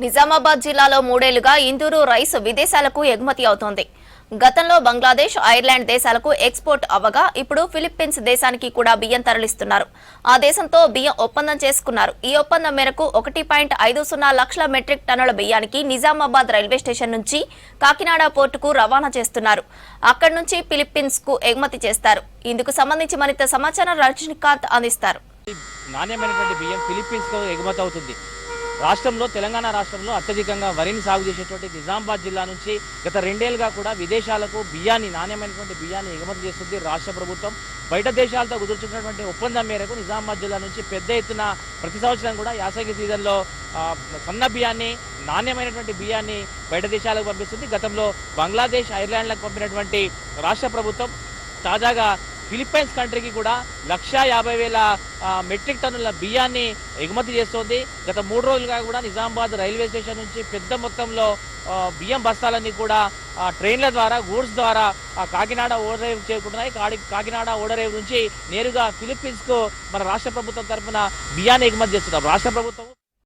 నిజామాబాద్ జిల్లాలో మూడేళ్లుగా ఇందూరు రైస్ విదేశాలకు ఎగుమతి అవుతోంది. గతంలో బంగ్లాదేశ్, ఐర్లాండ్ దేశాలకు ఎక్స్పోర్ట్ అవ్వగా ఇప్పుడు ఫిలిప్పీన్స్ దేశానికి కూడా బియ్యం తరలిస్తున్నారు. ఆ దేశంతో బియ్యం ఒప్పందం చేసుకున్నారు. ఈ ఒప్పందం మేరకు 1.50 లక్షల మెట్రిక్ టన్నుల బియ్యానికి నిజామాబాద్ రైల్వే స్టేషన్ నుంచి కాకినాడ పోర్టుకు రవాణా చేస్తున్నారు. అక్కడి నుంచి ఫిలిప్పీన్స్ కు ఎగుమతి చేస్తారు. ఇందుకు సంబంధించి మరింత సమాచారం రజనీకాంత్ అందిస్తారు. నాణ్యమైనటువంటి బియ్యం ఫిలిప్పీన్స్ కు ఎగుమతి అవుతుంది. రాష్ట్రంలో తెలంగాణ రాష్ట్రంలో అత్యధికంగా వరిని సాగు చేసేటువంటి నిజామాబాద్ జిల్లా నుంచి గత 2 ఏళ్లుగా కూడా విదేశాలకు బియ్యాన్ని నాణ్యమైనటువంటి బియ్యాన్ని ఎగుమతి చేస్తుంది రాష్ట్ర ప్రభుత్వం. బయట దేశాలతో కుదుర్చుకున్నటువంటి ఒప్పందం మేరకు నిజామాబాద్ జిల్లా నుంచి పెద్ద ఎత్తున ప్రతి సంవత్సరం కూడా యాసంగి సీజన్లో సన్న బియ్యాన్ని, నాణ్యమైనటువంటి బియ్యాన్ని బయట దేశాలకు పంపిస్తుంది. గతంలో బంగ్లాదేశ్, ఐర్లాండ్లకు పంపినటువంటి రాష్ట్ర ప్రభుత్వం తాజాగా ఫిలిప్పైన్స్ కంట్రీకి కూడా 1,50,000 మెట్రిక్ టన్నుల బియ్యాన్ని ఎగుమతి చేస్తోంది. గత 3 రోజులుగా కూడా నిజామాబాద్ రైల్వే స్టేషన్ నుంచి పెద్ద మొత్తంలో బియ్యం బస్తాలన్నీ కూడా ట్రైన్ల ద్వారా, గూడ్స్ ద్వారా కాకినాడ ఓడరేవు చేరుకుంటున్నాయి. కాకినాడ ఓడరేవు నుంచి నేరుగా ఫిలిప్పీన్స్ కు మన రాష్ట్ర ప్రభుత్వం తరఫున బియ్యాన్ని ఎగుమతి చేస్తున్నాం. రాష్ట్ర ప్రభుత్వం